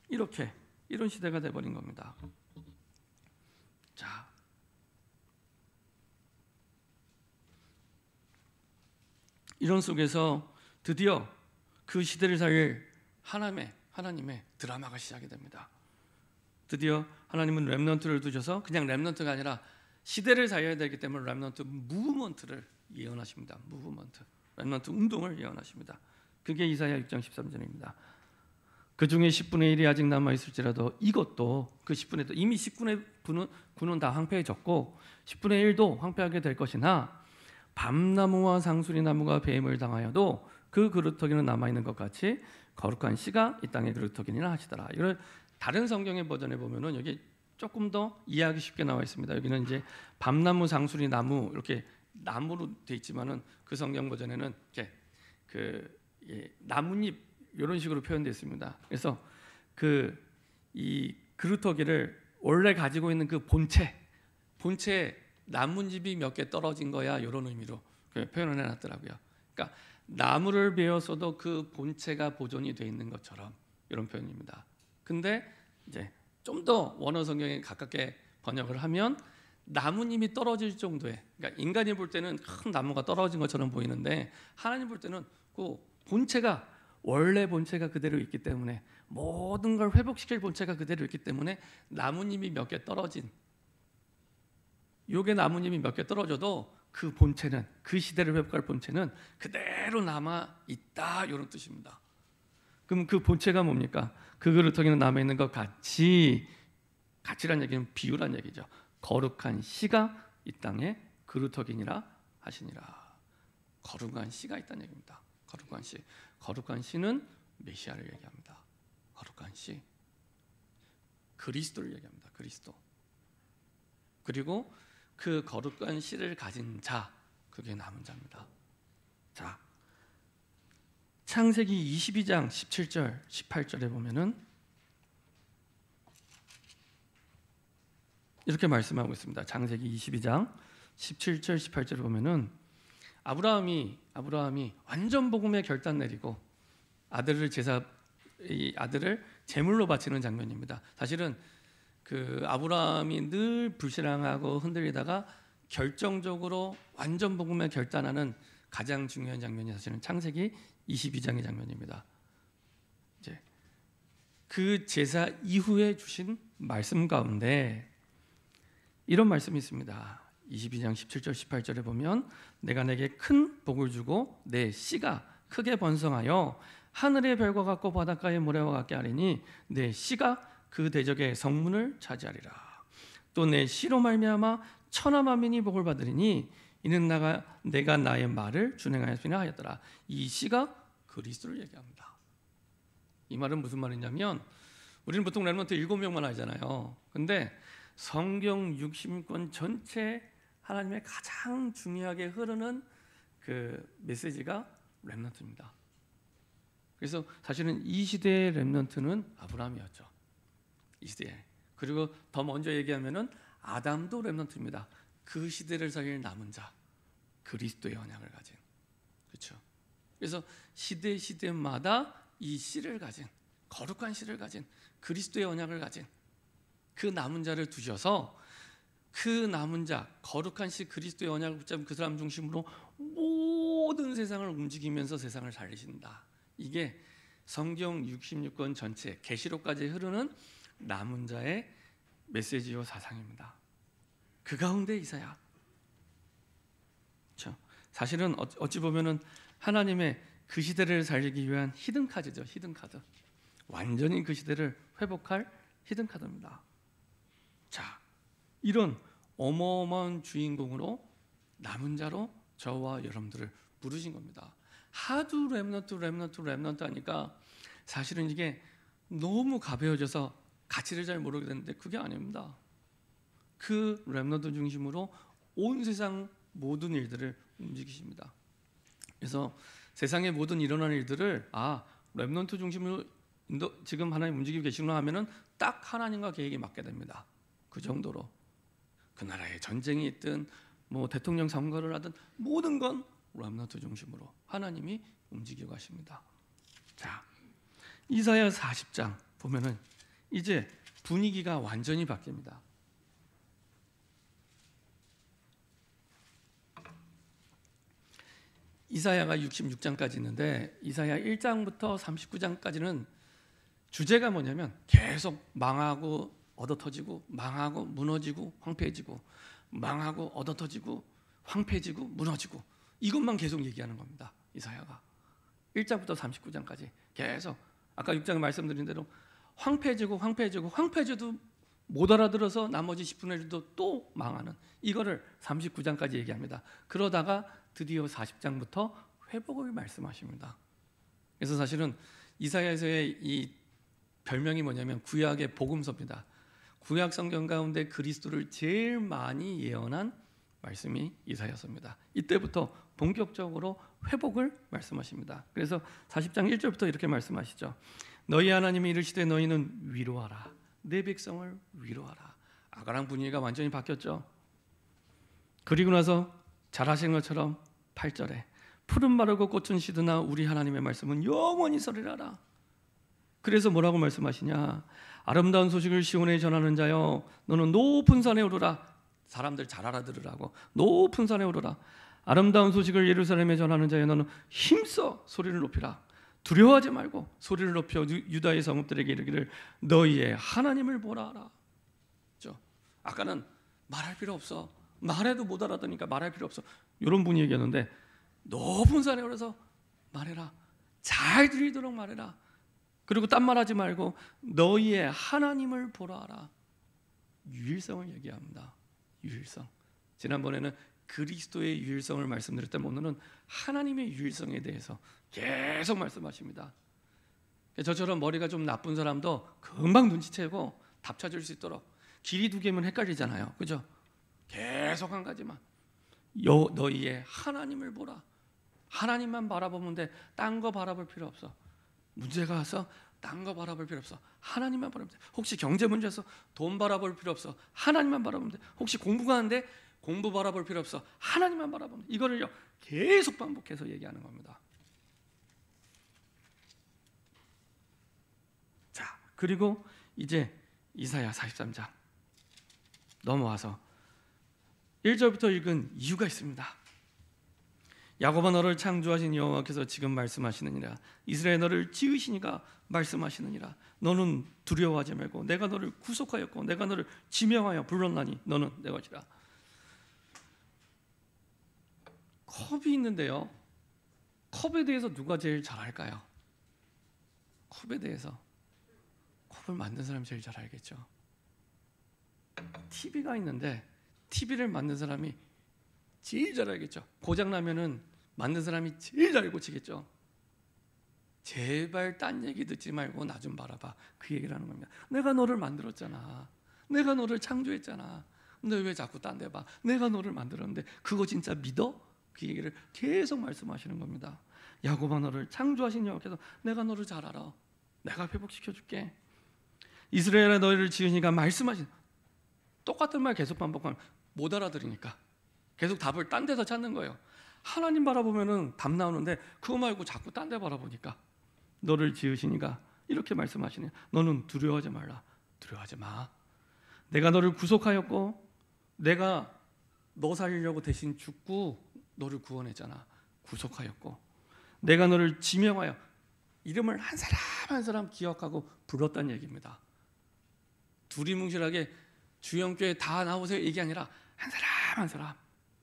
이런 시대가 돼버린 겁니다. 자, 이런 속에서 드디어 그 시대를 살릴 하나님의 드라마가 시작이 됩니다. 드디어 하나님은 렘넌트를 두셔서 그냥 렘넌트가 아니라 시대를 살려야 되기 때문에 렘넌트 무브먼트를 예언하십니다. 렘넌트 운동을 예언하십니다. 그게 이사야 6장 13절입니다. 그 중에 10분의 1이 아직 남아 있을지라도 이것도 그 10분의 1, 이미 10분의 9는 다 황폐해졌고 10분의 1도 황폐하게 될 것이나 밤나무와 상수리나무가 배임을 당하여도 그 그루터기는 남아 있는 것 같이 거룩한 씨가 이 땅의 그루터기니라 하시더라. 이걸 다른 성경의 버전에 보면은 여기 조금 더 이해하기 쉽게 나와 있습니다. 여기는 이제 밤나무, 상수리나무 이렇게 나무로 돼 있지만은 그 성경 버전에는 이렇게 나뭇잎 이런 식으로 표현되어 있습니다. 그래서 이 그루터기를 원래 가지고 있는 그 본체에 나뭇잎이 몇 개 떨어진 거야, 이런 의미로 표현을 해놨더라고요. 그러니까 나무를 베었어도 그 본체가 보존이 돼 있는 것처럼 이런 표현입니다. 근데 이제 좀 더 원어 성경에 가깝게 번역을 하면 나뭇잎이 떨어질 정도의, 그러니까 인간이 볼 때는 큰 나무가 떨어진 것처럼 보이는데 하나님 볼 때는 그 원래 본체가 그대로 있기 때문에, 모든 걸 회복시킬 본체가 그대로 있기 때문에 나뭇잎이 몇 개 떨어진, 요게 나뭇잎이 몇 개 떨어져도 그 본체는, 그 시대를 회복할 본체는 그대로 남아 있다, 이런 뜻입니다. 그럼 그 본체가 뭡니까? 그 그루터기는 남아 있는 것 같이란 얘기는 비유란 얘기죠. 거룩한 씨가 이 땅에 그루터기니라 하시니라. 거룩한 씨가 있다는 얘기입니다. 거룩한 씨. 거룩한 씨는 메시아를 얘기합니다. 거룩한 씨. 그리스도를 얘기합니다. 그리스도. 그리고 그 거룩한 씨를 가진 자, 그게 남은 자입니다. 자, 창세기 22장 17절, 18절에 보면은 이렇게 말씀하고 있습니다. 창세기 22장 17절, 18절에 보면은 아브라함이 완전 복음의 결단 내리고 아들을 제물로 바치는 장면입니다. 사실은 그 아브라함이 늘 불신앙하고 흔들리다가 결정적으로 완전 복음에 결단하는 가장 중요한 장면이 사실은 창세기 22장의 장면입니다. 이제 그 제사 이후에 주신 말씀 가운데 이런 말씀이 있습니다. 22장 17절 18절에 보면 내가 내게 큰 복을 주고 내 씨가 크게 번성하여 하늘의 별과 같고 바닷가의 모래와 같게 하리니 내 씨가 그 대적의 성문을 차지하리라. 또 내 씨로 말미암아 천하 만민이 복을 받으리니 이는 내가 나의 말을 준행하였으나 하였더라. 이 씨가 그리스도를 얘기합니다. 이 말은 무슨 말이냐면 우리는 보통 렘넌트 7명만 하잖아요. 근데 성경 66권 전체 하나님의 가장 중요하게 흐르는 그 메시지가 렘넌트입니다. 그래서 사실은 이 시대의 렘넌트는 아브라함이었죠. 이 시대에. 그리고 더 먼저 얘기하면은 아담도 렘넌트입니다. 그 시대를 살릴 남은 자, 그리스도의 언약을 가진. 그렇죠. 그래서 시대마다 이 씨를 가진, 거룩한 씨를 가진, 그리스도의 언약을 가진 그 남은 자를 두셔서 그 남은 자, 거룩한 씨 그리스도의 언약을 붙잡은 그 사람 중심으로 모든 세상을 움직이면서 세상을 살리신다. 이게 성경 66권 전체 계시록까지 흐르는 남은 자의 메시지요 사상입니다. 그 가운데 이사야. 그렇죠. 사실은 어찌 보면은 하나님의 그 시대를 살리기 위한 히든 카드죠. 히든 카드. 완전히 그 시대를 회복할 히든 카드입니다. 자, 이런 어마어마한 주인공으로 남은 자로 저와 여러분들을 부르신 겁니다. 하도 렘넌트 하니까 사실은 이게 너무 가벼워져서 가치를 잘 모르게 되는데 그게 아닙니다. 그 렘넌트 중심으로 온 세상 모든 일들을 움직이십니다. 그래서 세상의 모든 일어나는 일들을 렘넌트 중심으로 지금 하나님 움직이고 계시구나 하면은 딱 하나님과 계획에 맞게 됩니다. 그 정도로 그 나라에 전쟁이 있든 뭐 대통령 선거를 하든 모든 건 렘넌트 중심으로 하나님이 움직이고 가십니다. 자, 이사야 40장 보면은 이제 분위기가 완전히 바뀝니다. 이사야가 66장까지 있는데 이사야 1장부터 39장까지는 주제가 뭐냐면 계속 망하고 얻어터지고 망하고 무너지고 황폐해지고 망하고 얻어터지고 황폐해지고 무너지고 이것만 계속 얘기하는 겁니다. 이사야가 1장부터 39장까지 계속 아까 6장에 말씀드린 대로 황폐해져도 못 알아들어서 나머지 10분의 1도 또 망하는 이거를 39장까지 얘기합니다. 그러다가 드디어 40장부터 회복을 말씀하십니다. 그래서 사실은 이사야서의 이 별명이 뭐냐면 구약의 복음서입니다. 구약 성경 가운데 그리스도를 제일 많이 예언한 말씀이 이사야서입니다. 이때부터 본격적으로 회복을 말씀하십니다. 그래서 40장 1절부터 이렇게 말씀하시죠. 너희 하나님이 이르시되 너희는 위로하라. 내 백성을 위로하라. 아가랑 분위기가 완전히 바뀌었죠. 그리고 나서 잘하신 것처럼 8절에 푸른 마르고 꽃은 시드나 우리 하나님의 말씀은 영원히 서리라라. 그래서 뭐라고 말씀하시냐? 아름다운 소식을 시온에 전하는 자여 너는 높은 산에 오르라. 사람들 잘 알아들으라고. 높은 산에 오르라. 아름다운 소식을 예루살렘에 전하는 자여 너는 힘써 소리를 높이라. 두려워하지 말고 소리를 높여 유다의 성읍들에게 이르기를 너희의 하나님을 보라 하라. 아까는 말할 필요 없어. 말해도 못 알아듣으니까 말할 필요 없어. 이런 분이 얘기했는데 높은 산에 올라서 말해라. 잘 들리도록 말해라. 그리고 딴 말하지 말고 너희의 하나님을 보라 하라. 유일성을 얘기합니다. 유일성. 지난번에는 그리스도의 유일성을 말씀드릴 때 오늘은 하나님의 유일성에 대해서 계속 말씀하십니다. 저처럼 머리가 좀 나쁜 사람도 금방 눈치채고 답 찾을 수 있도록, 길이 두 개면 헷갈리잖아요, 그죠? 계속 한 가지만, 너희의 하나님을 보라. 하나님만 바라보면 돼. 딴 거 바라볼 필요 없어. 문제가 와서 딴 거 바라볼 필요 없어. 하나님만 바라보면 돼. 혹시 경제 문제에서 돈 바라볼 필요 없어. 하나님만 바라보면 돼. 혹시 공부가 안 돼? 공부 바라볼 필요 없어. 하나님만 바라보면 돼. 이거를요 계속 반복해서 얘기하는 겁니다. 자, 그리고 이제 이사야 43장 넘어와서 1절부터 읽은 이유가 있습니다. 야곱아, 너를 창조하신 여호와께서 지금 말씀하시느니라. 이스라엘, 너를 지으시니가 말씀하시느니라. 너는 두려워하지 말고 내가 너를 구속하였고 내가 너를 지명하여 불렀나니 너는 내 것이라. 컵이 있는데요, 컵에 대해서 누가 제일 잘 알까요? 컵에 대해서 컵을 만든 사람이 제일 잘 알겠죠. TV가 있는데 TV를 만든 사람이 제일 잘 알겠죠. 고장 나면은 만든 사람이 제일 잘 고치겠죠. 제발 딴 얘기 듣지 말고 나 좀 바라봐. 그 얘기를 하는 겁니다. 내가 너를 만들었잖아. 내가 너를 창조했잖아. 너 왜 자꾸 딴 데 봐? 내가 너를 만들었는데 그거 진짜 믿어? 그 얘기를 계속 말씀하시는 겁니다. 야곱아, 너를 창조하신 여호와께서 내가 너를 잘 알아. 내가 회복시켜줄게. 이스라엘아, 너희를 지으니까 말씀하신, 똑같은 말 계속 반복하면 못 알아들으니까 계속 답을 딴 데서 찾는 거예요. 하나님 바라보면은 답 나오는데 그거 말고 자꾸 딴 데 바라보니까, 너를 지으시니까 이렇게 말씀하시네. 너는 두려워하지 말라. 두려워하지 마. 내가 너를 구속하였고 내가 너 살리려고 대신 죽고 너를 구원했잖아. 구속하였고 내가 너를 지명하여, 이름을 한 사람 한 사람 기억하고 불렀다는 얘기입니다. 두리뭉실하게 주영교회 다 나오세요 이게 아니라 한 사람 한 사람,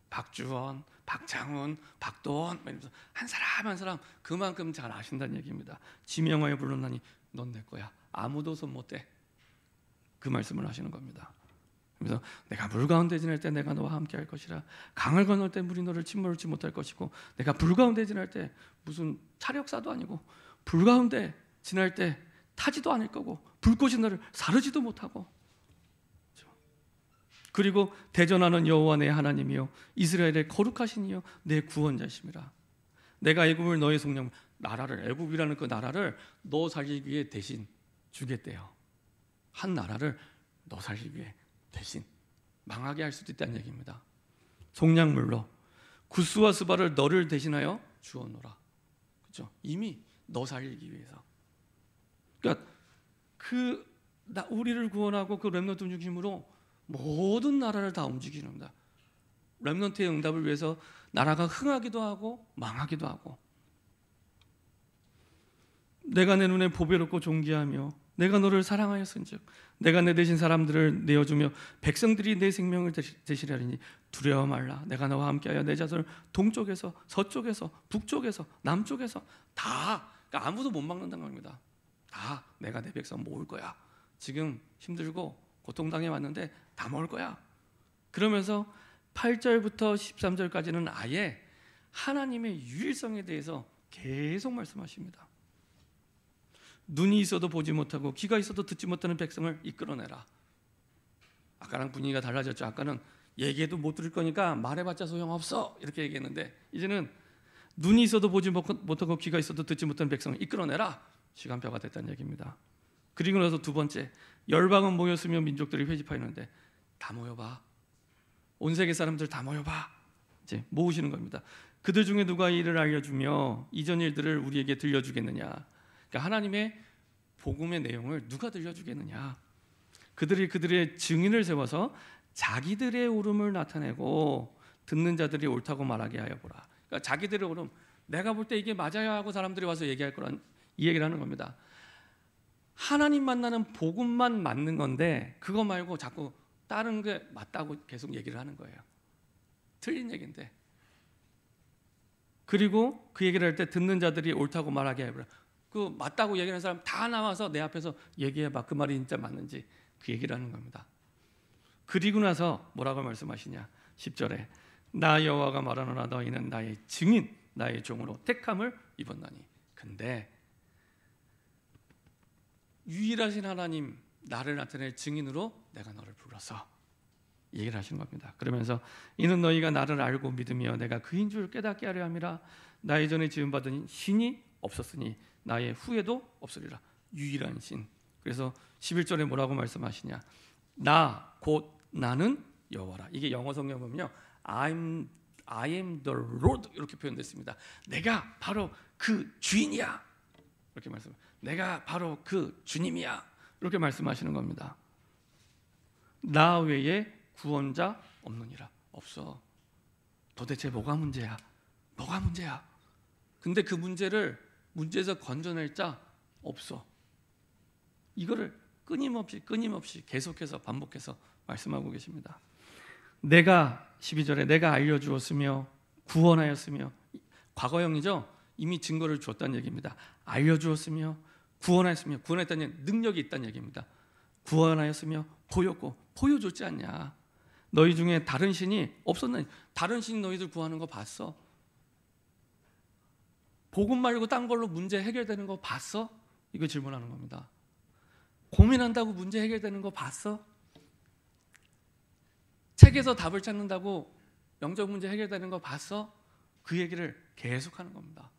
박주원, 박창훈, 박도원 이러면서 한 사람 한 사람 그만큼 잘 아신다는 얘기입니다. 지명하여 불렀나니 넌 내 거야. 아무도 손 못 대. 그 말씀을 하시는 겁니다. 그래서 내가 물 가운데 지날 때 내가 너와 함께 할 것이라. 강을 건널 때 물이 너를 침몰치 못할 것이고, 내가 불 가운데 지날 때 무슨 차력사도 아니고 불 가운데 지날 때 타지도 않을 거고 불꽃이 너를 사르지도 못하고, 그리고 대전하는 여호와 내 하나님이요 이스라엘의 거룩하신 이요 내 구원자심이라. 내가 애굽을 너의 속량, 나라를, 애굽이라는 그 나라를 너 살리기 위해 대신 주겠대요. 한 나라를 너 살리기 위해 대신 망하게 할 수도 있다는 얘기입니다. 속량물로 구스와 스바를 너를 대신하여 주었노라. 그렇죠? 이미 너 살리기 위해서. 그러니까 우리를 구원하고 그 렘넌트 중심으로 모든 나라를 다 움직이는 겁니다. 렘넌트의 응답을 위해서 나라가 흥하기도 하고 망하기도 하고. 내가 내 눈에 보배롭고 존귀하며 내가 너를 사랑하였은즉 내가 내 대신 사람들을 내어주며 백성들이 내 생명을 대신하리니 두려워 말라. 내가 너와 함께하여 내 자손을 동쪽에서 서쪽에서 북쪽에서 남쪽에서 다, 그러니까 아무도 못 막는다는 겁니다. 다 내가 내 백성 모을 거야. 지금 힘들고 고통당해 왔는데 다 모을 거야. 그러면서 8절부터 13절까지는 아예 하나님의 유일성에 대해서 계속 말씀하십니다. 눈이 있어도 보지 못하고 귀가 있어도 듣지 못하는 백성을 이끌어내라. 아까랑 분위기가 달라졌죠. 아까는 얘기해도 못 들을 거니까 말해봤자 소용없어 이렇게 얘기했는데, 이제는 눈이 있어도 보지 못하고 귀가 있어도 듣지 못하는 백성을 이끌어내라. 시간표가 됐다는 얘기입니다. 그리고 나서 두 번째, 열방은 모였으며 민족들이 회집하였는데 다 모여봐. 온 세계 사람들 다 모여봐. 이제 모으시는 겁니다. 그들 중에 누가 이 일을 알려주며 이전 일들을 우리에게 들려주겠느냐. 그러니까 하나님의 복음의 내용을 누가 들려주겠느냐. 그들이 그들의 증인을 세워서 자기들의 옳음을 나타내고 듣는 자들이 옳다고 말하게 하여 보라. 그러니까 자기들의 옳음, 내가 볼 때 이게 맞아야 하고 사람들이 와서 얘기할 거란 이 얘기를 하는 겁니다. 하나님 만나는 복음만 맞는 건데 그거 말고 자꾸 다른 게 맞다고 계속 얘기를 하는 거예요. 틀린 얘기인데. 그리고 그 얘기를 할 때 듣는 자들이 옳다고 말하게 해보라. 그 맞다고 얘기하는 사람 다 나와서 내 앞에서 얘기해봐. 그 말이 진짜 맞는지. 그 얘기를 하는 겁니다. 그리고 나서 뭐라고 말씀하시냐. 10절에 나 여호와가 말하노라 너희는 나의 증인 나의 종으로 택함을 입었나니. 근데 유일하신 하나님 나를 나타낼 증인으로 내가 너를 불러서 얘기를 하시는 겁니다. 그러면서 이는 너희가 나를 알고 믿으며 내가 그인 줄 깨닫게 하려 함이라. 나 이전에 지음받은 신이 없었으니 나의 후에도 없으리라. 유일한 신. 그래서 11절에 뭐라고 말씀하시냐, 나 곧 나는 여호와라. 이게 영어 성경 보면요, I am the Lord 이렇게 표현됐습니다. 내가 바로 그 주인이야 이렇게 말씀. 내가 바로 그 주님이야 이렇게 말씀하시는 겁니다. 나 외에 구원자 없느니라. 없어. 도대체 뭐가 문제야? 뭐가 문제야? 근데 그 문제에서 건져낼 자 없어. 이거를 끊임없이 계속해서 반복해서 말씀하고 계십니다. 내가 12절에 내가 알려주었으며 구원하였으며, 과거형이죠. 이미 증거를 주었다는 얘기입니다. 알려주었으며 구원하였으며, 구원했다는 능력이 있다는 얘기입니다. 구원하였으며 보였고, 보여줬지 않냐. 너희 중에 다른 신이 없었느냐. 다른 신이 너희들 구하는 거 봤어? 복음 말고 딴 걸로 문제 해결되는 거 봤어? 이거 질문하는 겁니다. 고민한다고 문제 해결되는 거 봤어? 책에서 답을 찾는다고 영적 문제 해결되는 거 봤어? 그 얘기를 계속하는 겁니다.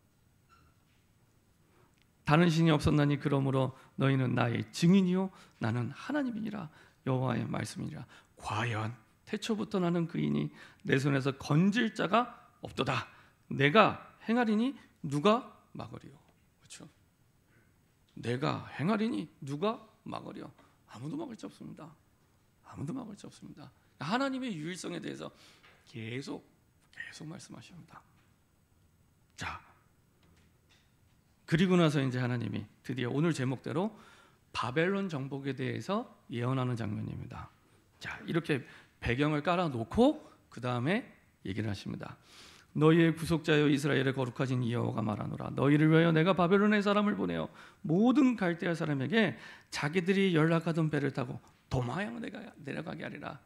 다른 신이 없었나니 그러므로 너희는 나의 증인이요 나는 하나님이니라. 여호와의 말씀이니라. 과연 태초부터 나는 그이니 내 손에서 건질 자가 없도다. 내가 행하리니 누가 막으리요. 그렇죠? 내가 행하리니 누가 막으리요. 아무도 막을 수 없습니다. 아무도 막을 수 없습니다. 하나님의 유일성에 대해서 계속 말씀하십니다. 자, 그리고 나서 이제 하나님이 드디어 오늘 제목대로 바벨론 정복에 대해서 예언하는 장면입니다. 자, 이렇게 배경을 깔아놓고 그 다음에 얘기를 하십니다. 너희의 구속자여 이스라엘의 거룩하신 여호와가 말하노라. 너희를 위하여 내가 바벨론의 사람을 보내어 모든 갈대아 사람에게 자기들이 연락하던 배를 타고 도마향 내려가게 하리라.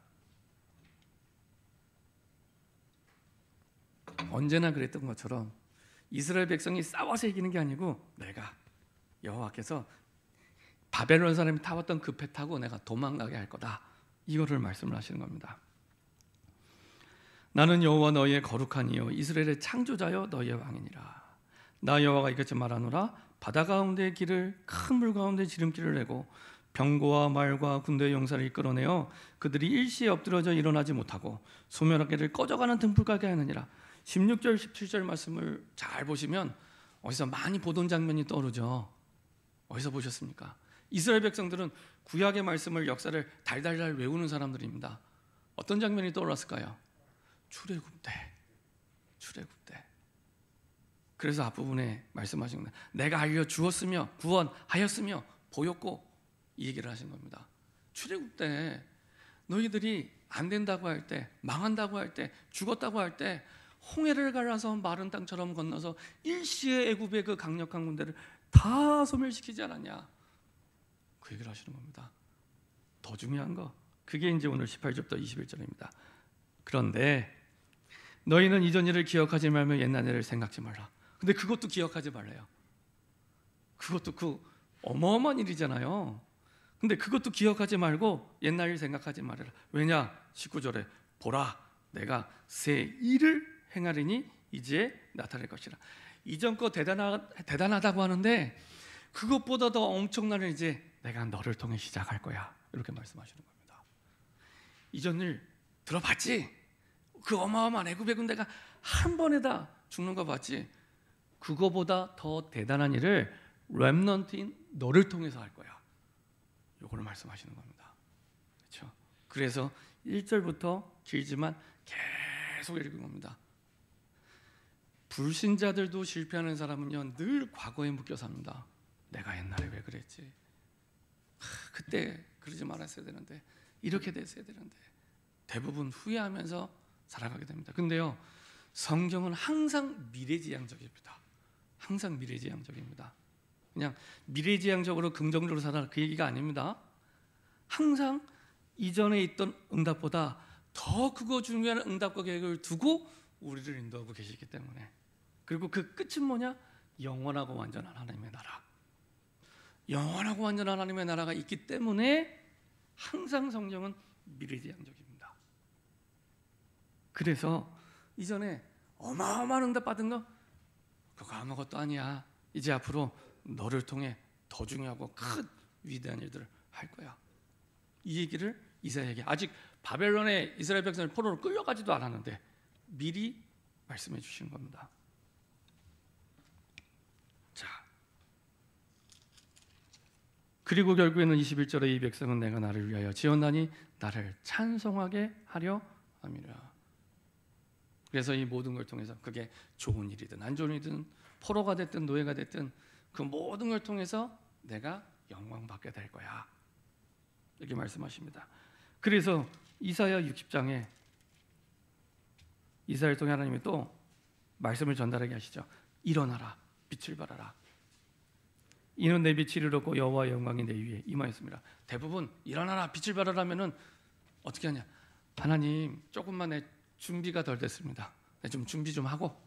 언제나 그랬던 것처럼 이스라엘 백성이 싸워서 이기는 게 아니고 내가 여호와께서 바벨론 사람이 타왔던 그 배 타고 내가 도망가게 할 거다. 이거를 말씀을 하시는 겁니다. 나는 여호와 너희의 거룩한 이요 이스라엘의 창조자여 너희의 왕이니라. 나 여호와가 이같이 말하노라. 바다 가운데 길을 큰 물 가운데 지름길을 내고 병거와 말과 군대의 용사를 이끌어내어 그들이 일시에 엎드러져 일어나지 못하고 소멸하게를 꺼져가는 등불 가게 하느니라. 16절 17절 말씀을 잘 보시면 어디서 많이 보던 장면이 떠오르죠. 어디서 보셨습니까? 이스라엘 백성들은 구약의 말씀을, 역사를 달달달 외우는 사람들입니다. 어떤 장면이 떠올랐을까요? 출애굽 때. 그래서 앞부분에 말씀하신 겁니다. 내가 알려주었으며 구원하였으며 보였고, 이 얘기를 하신 겁니다. 출애굽 때 너희들이 안 된다고 할 때, 망한다고 할 때, 죽었다고 할 때 홍해를 갈라서 마른 땅처럼 건너서 일시에 애굽의 그 강력한 군대를 다 소멸시키지 않았냐. 그 얘기를 하시는 겁니다. 더 중요한 거, 그게 이제 오늘 18절부터 21절입니다. 그런데 너희는 이전 일을 기억하지 말며 옛날 일을 생각지 말라. 근데 그것도 기억하지 말래요. 그것도 그 어마어마한 일이잖아요. 근데 그것도 기억하지 말고 옛날 일 생각하지 말아라. 왜냐? 19절에 보라 내가 새 일을 행하리니 이제 나타날 것이라. 이전 거 대단하다고 하는데 그것보다 더 엄청난 일 이제 내가 너를 통해 시작할 거야. 이렇게 말씀하시는 겁니다. 이전 일 들어봤지? 그 어마어마한 애굽의 군대가 한 번에 다 죽는 거 봤지? 그거보다 더 대단한 일을 렘넌트인 너를 통해서 할 거야. 요거를 말씀하시는 겁니다. 그렇죠? 그래서 1절부터 길지만 계속 읽은 겁니다. 불신자들도 실패하는 사람은요 늘 과거에 묶여 삽니다. 내가 옛날에 왜 그랬지? 그때 그러지 말았어야 되는데, 이렇게 됐어야 되는데, 대부분 후회하면서 살아가게 됩니다. 근데요 성경은 항상 미래지향적입니다. 항상 미래지향적입니다. 그냥 미래지향적으로 긍정적으로 살아라 그 얘기가 아닙니다. 항상 이전에 있던 응답보다 더 크고 중요한 응답과 계획을 두고 우리를 인도하고 계시기 때문에, 그리고 그 끝은 뭐냐? 영원하고 완전한 하나님의 나라. 영원하고 완전한 하나님의 나라가 있기 때문에 항상 성경은 미래지향적입니다. 그래서 이전에 어마어마한 응답 받은 거 그거 아무것도 아니야. 이제 앞으로 너를 통해 더 중요하고 큰 위대한 일들을 할 거야. 이 얘기를 이사야에게, 아직 바벨론에 이스라엘 백성을 포로로 끌려가지도 않았는데 미리 말씀해 주시는 겁니다. 자, 그리고 결국에는 21절에 이 백성은 내가 나를 위하여 지었나니 나를 찬송하게 하려 함이라. 그래서 이 모든 걸 통해서, 그게 좋은 일이든 안 좋은 일이든 포로가 됐든 노예가 됐든 그 모든 걸 통해서 내가 영광 받게 될 거야, 이렇게 말씀하십니다. 그래서 이사야 60장에 이사야를 통해 하나님이 또 말씀을 전달하게 하시죠. 일어나라, 빛을 발하라. 이는 내 빛이 이르렀고 여호와의 영광이 내 위에 임하였습니다. 대부분 일어나라, 빛을 발하라면은 어떻게 하냐? 하나님, 조금만 내 준비가 덜 됐습니다. 내 좀 준비 좀 하고,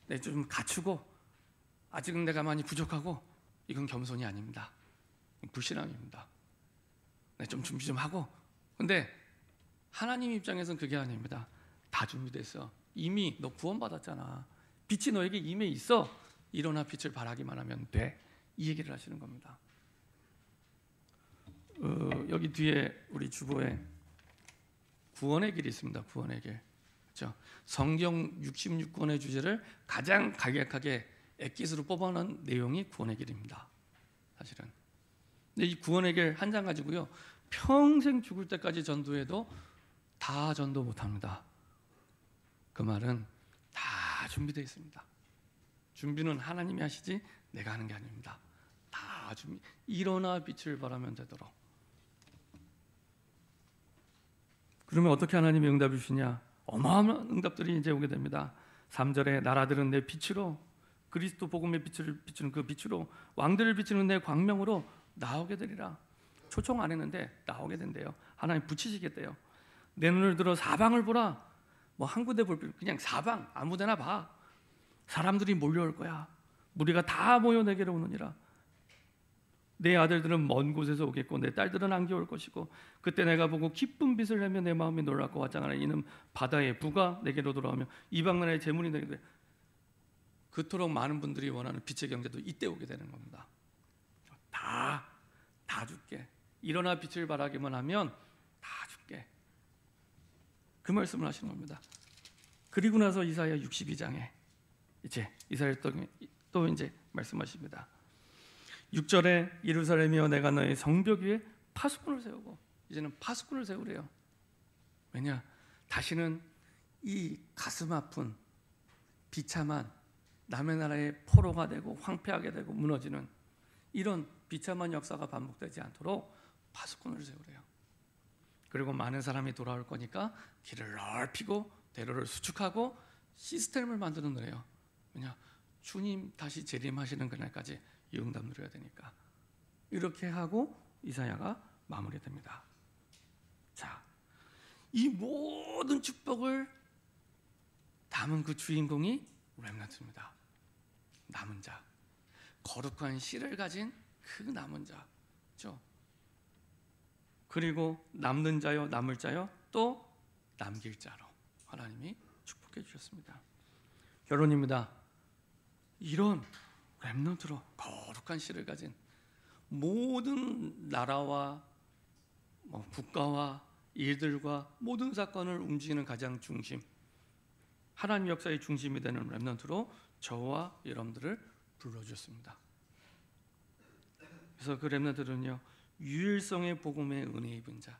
내 좀 갖추고, 아직은 내가 많이 부족하고. 이건 겸손이 아닙니다. 불신앙입니다. 내 좀 준비 좀 하고. 근데 하나님 입장에서는 그게 아닙니다. 다 준비됐어. 이미 너 구원받았잖아. 빛이 너에게 임해 있어. 일어나 빛을 발하기만 하면 돼. 이 얘기를 하시는 겁니다. 여기 뒤에 우리 주보에 구원의 길이 있습니다. 구원의 길. 그렇죠? 성경 66권의 주제를 가장 간략하게 엑깃으로 뽑아놓은 내용이 구원의 길입니다. 사실은. 근데 이 구원의 길 한 장 가지고요, 평생 죽을 때까지 전도해도 다 전도 못합니다. 그 말은 다 준비되어 있습니다. 준비는 하나님이 하시지 내가 하는 게 아닙니다. 다 준비. 일어나 빛을 발하면 되도록. 그러면 어떻게 하나님이 응답을 주시냐? 어마어마한 응답들이 이제 오게 됩니다. 3절에 나라들은 내 빛으로, 그리스도 복음의 빛을 비추는 그 빛으로, 왕들을 비추는 내 광명으로 나오게 되리라. 초청 안 했는데 나오게 된대요. 하나님 붙이시겠대요. 내 눈을 들어 사방을 보라. 뭐 한 군데 볼 필요, 그냥 사방 아무데나 봐. 사람들이 몰려올 거야. 무리가 다 모여 내게로 오느니라. 내 아들들은 먼 곳에서 오겠고 내 딸들은 안개 올 것이고 그때 내가 보고 기쁜 빛을 내며 내 마음이 놀랍고 화장하라. 이는 바다의 부가 내게로 돌아오며 이방 나라의 재물이 되게 돼. 그토록 많은 분들이 원하는 빛의 경제도 이때 오게 되는 겁니다. 다 줄게. 일어나 빛을 발하기만 하면 다 줄게. 그 말씀을 하시는 겁니다. 그리고 나서 이사야 62장에 이제 이사야 또 이제 말씀하십니다. 6절에 예루살렘이여 내가 너의 성벽 위에 파수꾼을 세우고, 이제는 파수꾼을 세우래요. 왜냐? 다시는 이 가슴 아픈 비참한 남의 나라의 포로가 되고 황폐하게 되고 무너지는 이런 비참한 역사가 반복되지 않도록 파수꾼을 세우래요. 그리고 많은 사람이 돌아올 거니까 길을 넓히고 대로를 수축하고 시스템을 만드는 거예요. 왜냐? 주님 다시 재림하시는 그날까지 이 응답 누려야 되니까. 이렇게 하고 이사야가 마무리됩니다. 자, 이 모든 축복을 담은 그 주인공이 렘넌트입니다. 남은 자, 거룩한 씨를 가진 그 남은 자, 그렇죠? 그리고 남는 자요, 남을 자요, 또 남길 자로 하나님이 축복해 주셨습니다. 결론입니다. 이런 렘넌트로 거룩한 씨를 가진 모든 나라와 국가와 일들과 모든 사건을 움직이는 가장 중심, 하나님 역사의 중심이 되는 렘넌트로 저와 여러분들을 불러주셨습니다. 그래서 그 렘넌트는요, 유일성의 복음의 은혜 입은 자,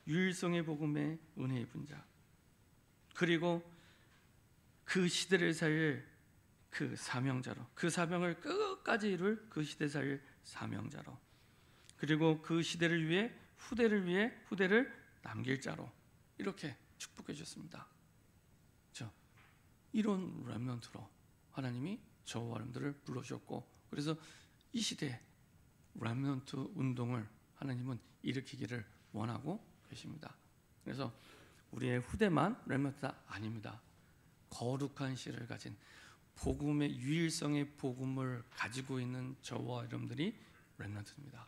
유일성의 복음의 은혜 입은 자, 그리고 그 시대를 살 그 사명자로, 그 사명을 끝까지 이룰 그 시대 살 사명자로, 그리고 그 시대를 위해 후대를 남길 자로 이렇게 축복해 주셨습니다. 그렇죠? 이런 렘넌트로 하나님이 저와 여러분들을 불러주셨고, 그래서 이 시대에 렘넌트 운동을 하나님은 일으키기를 원하고 계십니다. 그래서 우리의 후대만 렘넌트가 아닙니다. 거룩한 씨를 가진 복음의 유일성의 복음을 가지고 있는 저와 여러분들이 렘넌트입니다.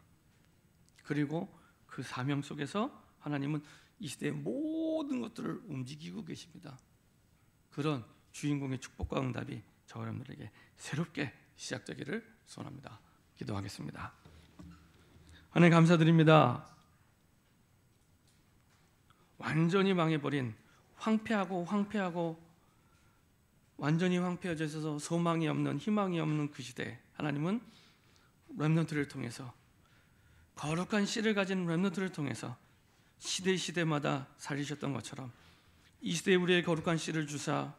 그리고 그 사명 속에서 하나님은 이 시대의 모든 것들을 움직이고 계십니다. 그런 주인공의 축복과 응답이 저와 여러분들에게 새롭게 시작되기를 소원합니다. 기도하겠습니다. 하나님 감사드립니다. 완전히 망해버린 황폐하고 완전히 황폐해져 있어서 소망이 없는 희망이 없는 그 시대, 하나님은 렘넌트를 통해서 거룩한 씨를 가진 렘넌트를 통해서 시대마다 살리셨던 것처럼 이 시대에 우리의 거룩한 씨를 주사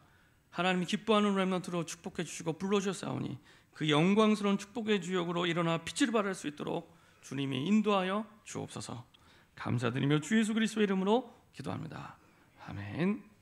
하나님이 기뻐하는 렘넌트로 축복해 주시고 불러주셨사오니 그 영광스러운 축복의 주역으로 일어나 빛을 발할 수 있도록 주님이 인도하여 주옵소서. 감사드리며 주 예수 그리스도의 이름으로 기도합니다. 아멘.